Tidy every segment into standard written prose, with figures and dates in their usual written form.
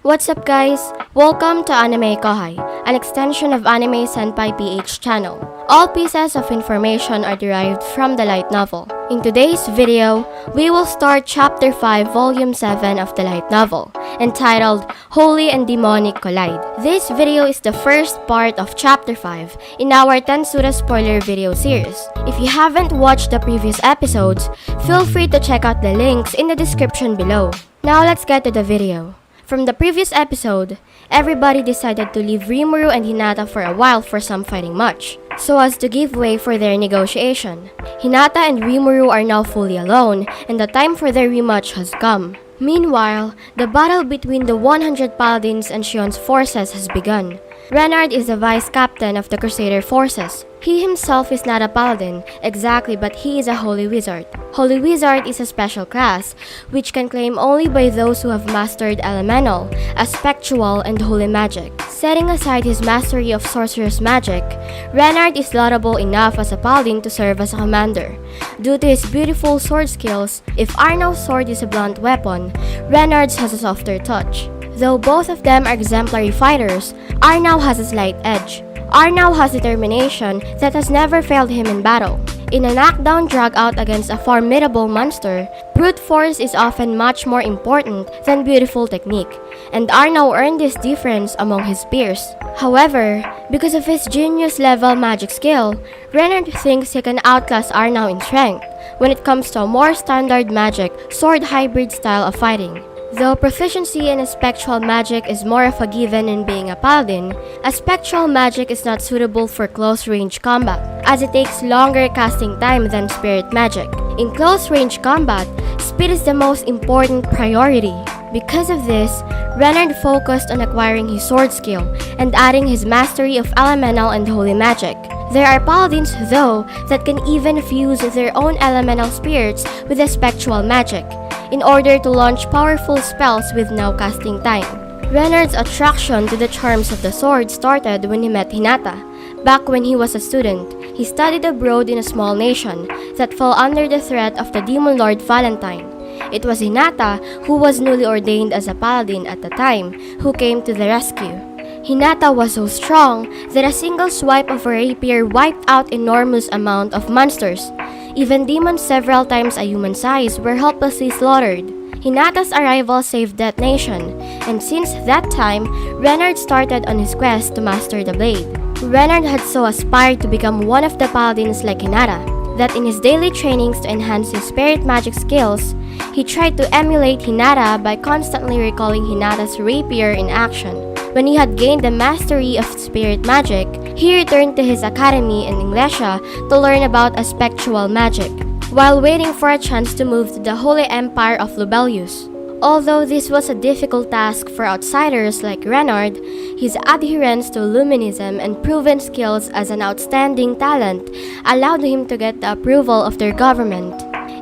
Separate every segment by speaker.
Speaker 1: What's up guys? Welcome to AnimeKouhai, an extension of Anime Senpai PH channel. All pieces of information are derived from the light novel. In today's video, we will start Chapter 5 Volume 7 of the light novel, entitled Holy and Demonic Collide. This video is the first part of Chapter 5 in our Tensura spoiler video series. If you haven't watched the previous episodes, feel free to check out the links in the description below. Now let's get to the video. From the previous episode, everybody decided to leave Rimuru and Hinata for a while for some fighting match, so as to give way for their negotiation. Hinata and Rimuru are now fully alone, and the time for their rematch has come. Meanwhile, the battle between the 100 paladins and Shion's forces has begun. Renard is the vice captain of the Crusader forces. He himself is not a paladin exactly, but he is a holy wizard. Holy wizard is a special class, which can claim only by those who have mastered elemental, aspectual, and holy magic. Setting aside his mastery of sorcerer's magic, Renard is laudable enough as a paladin to serve as a commander. Due to his beautiful sword skills, if Arnau's sword is a blunt weapon, Renard's has a softer touch. Though both of them are exemplary fighters, Arnau has a slight edge. Arnau has determination that has never failed him in battle. In a knockdown drag-out against a formidable monster, brute force is often much more important than beautiful technique, and Arnau earned this difference among his peers. However, because of his genius-level magic skill, Renard thinks he can outclass Arnau in strength when it comes to a more standard magic, sword hybrid style of fighting. Though proficiency in spectral magic is more of a given in being a paladin, a spectral magic is not suitable for close-range combat, as it takes longer casting time than spirit magic. In close-range combat, speed is the most important priority. Because of this, Renard focused on acquiring his sword skill and adding his mastery of elemental and holy magic. There are paladins, though, that can even fuse their own elemental spirits with the spectral magic, in order to launch powerful spells with no casting time. Renard's attraction to the charms of the sword started when he met Hinata. Back when he was a student, he studied abroad in a small nation that fell under the threat of the demon lord Valentine. It was Hinata, who was newly ordained as a paladin at the time, who came to the rescue. Hinata was so strong that a single swipe of a rapier wiped out enormous amount of monsters. Even demons several times a human size were helplessly slaughtered. Hinata's arrival saved that nation, and since that time, Renard started on his quest to master the blade. Renard had so aspired to become one of the paladins like Hinata, that in his daily trainings to enhance his spirit magic skills, he tried to emulate Hinata by constantly recalling Hinata's rapier in action. When he had gained the mastery of spirit magic, he returned to his academy in Inglesia to learn about spectral magic, while waiting for a chance to move to the Holy Empire of Lubelius. Although this was a difficult task for outsiders like Renard, his adherence to Luminism and proven skills as an outstanding talent allowed him to get the approval of their government.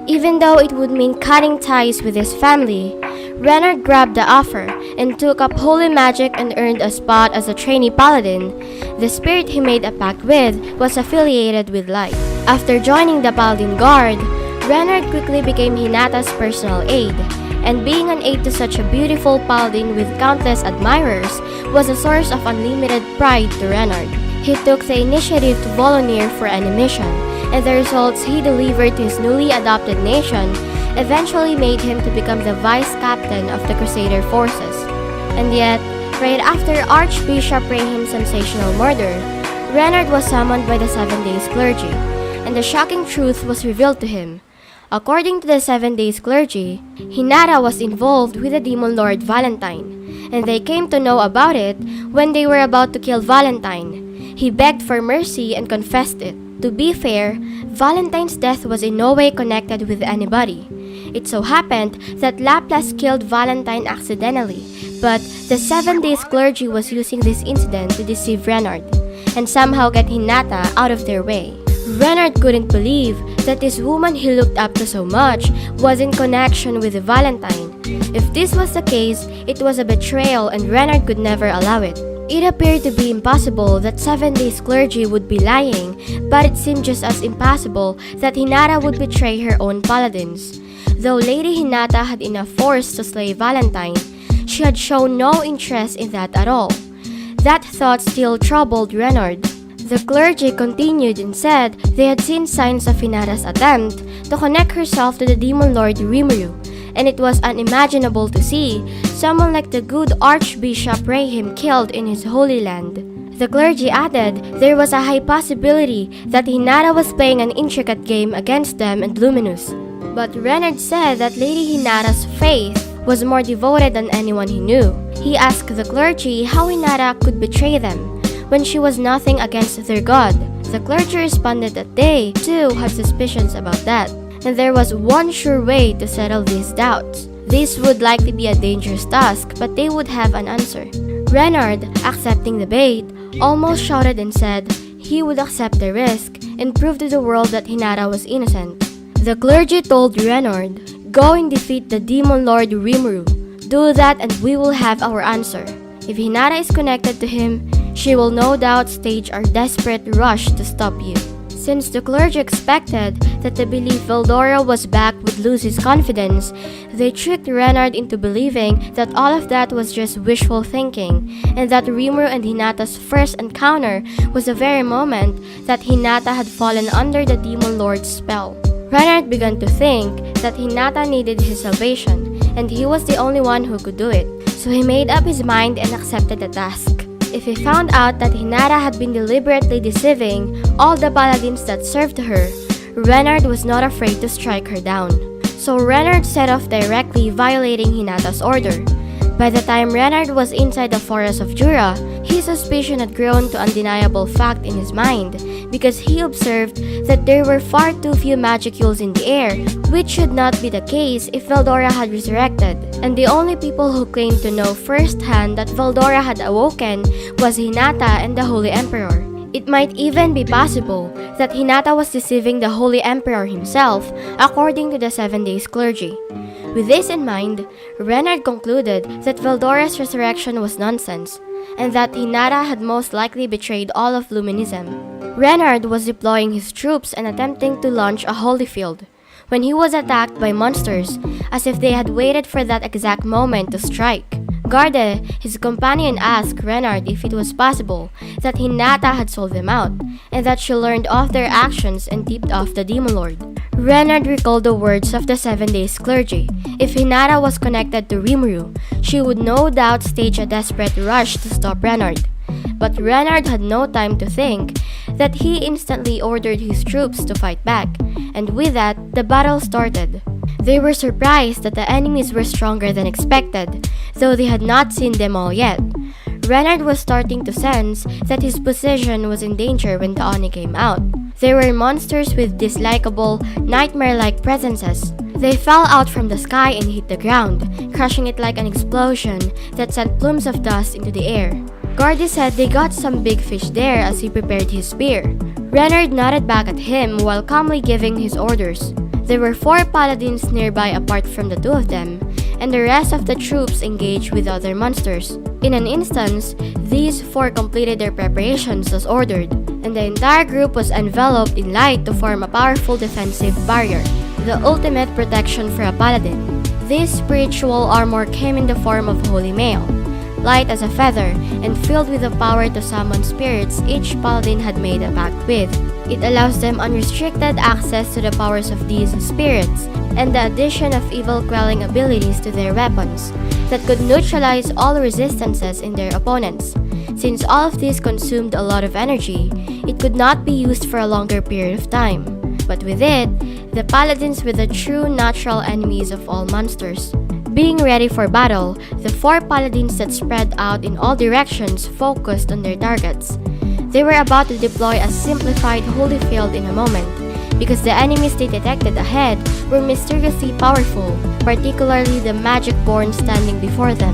Speaker 1: Even though it would mean cutting ties with his family, Renard grabbed the offer and took up holy magic and earned a spot as a trainee paladin. The spirit he made a pact with was affiliated with light. After joining the paladin guard, Renard quickly became Hinata's personal aide, and being an aide to such a beautiful paladin with countless admirers was a source of unlimited pride to Renard. He took the initiative to volunteer for any mission, and the results he delivered to his newly adopted nation eventually made him to become the vice captain of the Crusader forces. And yet, right after Archbishop Rahim's sensational murder, Renard was summoned by the 7 Days clergy, and the shocking truth was revealed to him. According to the 7 Days clergy, Hinata was involved with the demon lord Valentine, and they came to know about it when they were about to kill Valentine. He begged for mercy and confessed it. To be fair, Valentine's death was in no way connected with anybody. It so happened that Laplace killed Valentine accidentally, but the 7 Days clergy was using this incident to deceive Renard and somehow get Hinata out of their way. Renard couldn't believe that this woman he looked up to so much was in connection with Valentine. If this was the case, it was a betrayal and Renard could never allow it. It appeared to be impossible that 7 Days clergy would be lying, but it seemed just as impossible that Hinata would betray her own paladins. Though Lady Hinata had enough force to slay Valentine, she had shown no interest in that at all. That thought still troubled Renard. The clergy continued and said they had seen signs of Hinata's attempt to connect herself to the demon lord Rimuru, and it was unimaginable to see someone like the good Archbishop Rahim killed in his holy land. The clergy added there was a high possibility that Hinata was playing an intricate game against them and Luminous. But Renard said that Lady Hinata's faith was more devoted than anyone he knew. He asked the clergy how Hinata could betray them when she was nothing against their god. The clergy responded that they, too, had suspicions about that, and there was one sure way to settle these doubts. This would likely be a dangerous task, but they would have an answer. Renard, accepting the bait, almost shouted and said he would accept the risk and prove to the world that Hinata was innocent. The clergy told Renard, "Go and defeat the demon lord Rimuru. Do that and we will have our answer. If Hinata is connected to him, she will no doubt stage our desperate rush to stop you." Since the clergy expected that the belief Veldora was back would lose his confidence, they tricked Renard into believing that all of that was just wishful thinking, and that Rimuru and Hinata's first encounter was the very moment that Hinata had fallen under the demon lord's spell. Renard began to think that Hinata needed his salvation, and he was the only one who could do it, so he made up his mind and accepted the task. If he found out that Hinata had been deliberately deceiving all the paladins that served her, Renard was not afraid to strike her down. So Renard set off directly, violating Hinata's order. By the time Renard was inside the forest of Jura, his suspicion had grown to undeniable fact in his mind, because he observed that there were far too few magicules in the air, which should not be the case if Veldora had resurrected. And the only people who claimed to know firsthand that Veldora had awoken was Hinata and the Holy Emperor. It might even be possible that Hinata was deceiving the Holy Emperor himself, according to the 7 Days clergy. With this in mind, Renard concluded that Veldora's resurrection was nonsense, and that Hinata had most likely betrayed all of Luminism. Renard was deploying his troops and attempting to launch a holy field, when he was attacked by monsters, as if they had waited for that exact moment to strike. Garde, his companion, asked Renard if it was possible that Hinata had sold them out, and that she learned of their actions and tipped off the demon lord. Renard recalled the words of the 7 Days clergy. If Hinata was connected to Rimuru, she would no doubt stage a desperate rush to stop Renard. But Renard had no time to think that he instantly ordered his troops to fight back, and with that, the battle started. They were surprised that the enemies were stronger than expected, though they had not seen them all yet. Renard was starting to sense that his position was in danger when the Oni came out. They were monsters with dislikable, nightmare-like presences. They fell out from the sky and hit the ground, crushing it like an explosion that sent plumes of dust into the air. Garde said they got some big fish there as he prepared his spear. Renard nodded back at him while calmly giving his orders. There were 4 paladins nearby apart from the 2 of them, and the rest of the troops engaged with other monsters. In an instance, these 4 completed their preparations as ordered, and the entire group was enveloped in light to form a powerful defensive barrier, the ultimate protection for a paladin. This spiritual armor came in the form of holy mail, light as a feather, and filled with the power to summon spirits each paladin had made a pact with. It allows them unrestricted access to the powers of these spirits, and the addition of evil-quelling abilities to their weapons that could neutralize all resistances in their opponents. Since all of this consumed a lot of energy, it could not be used for a longer period of time. But with it, the paladins were the true natural enemies of all monsters. Being ready for battle, the 4 paladins that spread out in all directions focused on their targets. They were about to deploy a simplified holy field in a moment, because the enemies they detected ahead were mysteriously powerful, particularly the magic-born standing before them,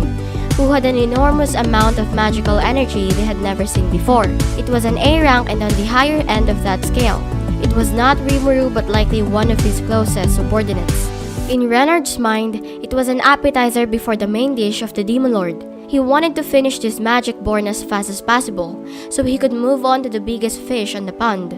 Speaker 1: who had an enormous amount of magical energy they had never seen before. It was an A rank and on the higher end of that scale. It was not Rimuru but likely one of his closest subordinates. In Renard's mind, it was an appetizer before the main dish of the Demon Lord. He wanted to finish this magic-born as fast as possible, so he could move on to the biggest fish on the pond.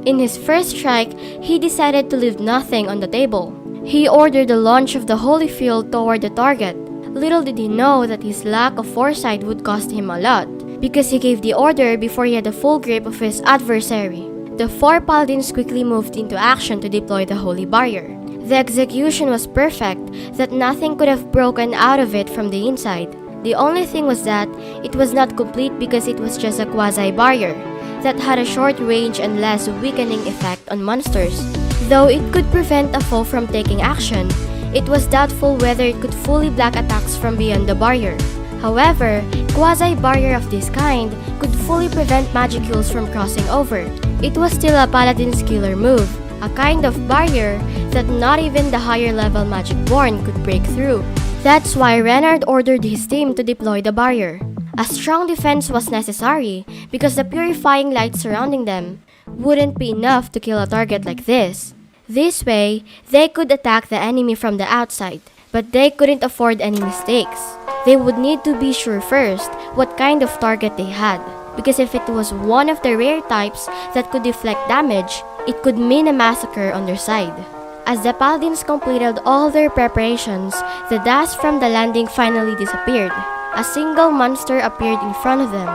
Speaker 1: In his first strike, he decided to leave nothing on the table. He ordered the launch of the holy field toward the target. Little did he know that his lack of foresight would cost him a lot, because he gave the order before he had a full grip of his adversary. The 4 paladins quickly moved into action to deploy the holy barrier. The execution was perfect, that nothing could have broken out of it from the inside. The only thing was that it was not complete because it was just a quasi-barrier that had a short range and less weakening effect on monsters. Though it could prevent a foe from taking action, it was doubtful whether it could fully block attacks from beyond the barrier. However, quasi-barrier of this kind could fully prevent magicules from crossing over. It was still a paladin's killer move, a kind of barrier that not even the higher level Magicborn could break through. That's why Renard ordered his team to deploy the barrier. A strong defense was necessary because the purifying light surrounding them wouldn't be enough to kill a target like this. This way, they could attack the enemy from the outside, but they couldn't afford any mistakes. They would need to be sure first what kind of target they had, because if it was one of the rare types that could deflect damage, it could mean a massacre on their side. As the paladins completed all their preparations, the dust from the landing finally disappeared. A single monster appeared in front of them,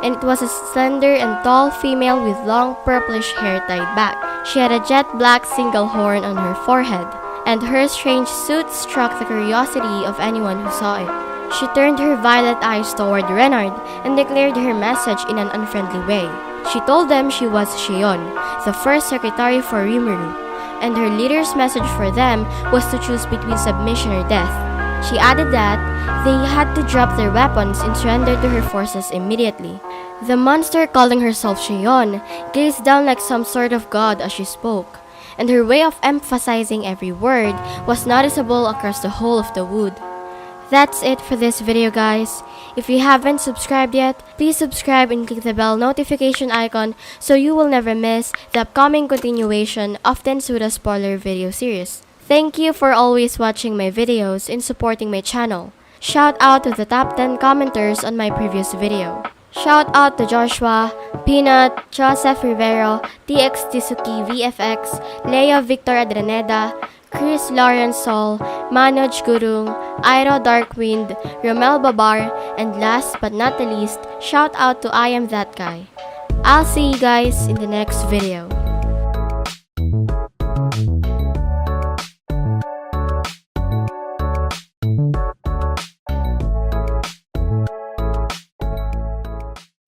Speaker 1: and it was a slender and tall female with long purplish hair tied back. She had a jet black single horn on her forehead, and her strange suit struck the curiosity of anyone who saw it. She turned her violet eyes toward Renard and declared her message in an unfriendly way. She told them she was Shion, the first secretary for Rimuru, and her leader's message for them was to choose between submission or death. She added that they had to drop their weapons and surrender to her forces immediately. The monster, calling herself Shion, gazed down like some sort of god as she spoke, and her way of emphasizing every word was noticeable across the whole of the wood. That's it for this video, guys. If you haven't subscribed yet, please subscribe and click the bell notification icon so you will never miss the upcoming continuation of Tensura spoiler video series. Thank you for always watching my videos and supporting my channel. Shout out to the top 10 commenters on my previous video. Shout out to Joshua, Peanut, Joseph Rivero, TX Tisuki VFX, Lea Victor Adraneda, Chris Lawrence Sol, Manoj Gurung, Airo Darkwind, Romel Babar, and last but not the least, shout out to I Am That Guy. I'll see you guys in the next video.